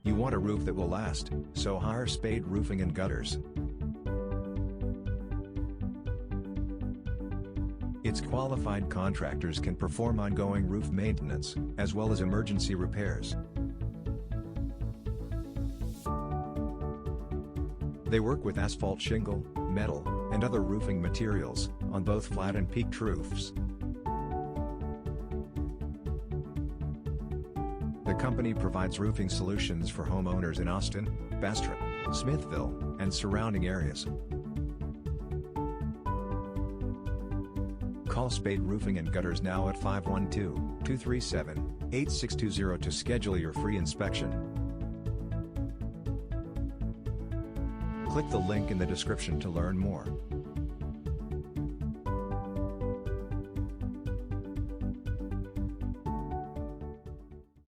You want a roof that will last, so hire Spade Roofing and Gutters. Its qualified contractors can perform ongoing roof maintenance, as well as emergency repairs. They work with asphalt shingle, metal, and other roofing materials, on both flat and peaked roofs. The company provides roofing solutions for homeowners in Austin, Bastrop, Smithville, and surrounding areas. Call Spade Roofing and Gutters now at 512-237-8620 to schedule your free inspection. Click the link in the description to learn more.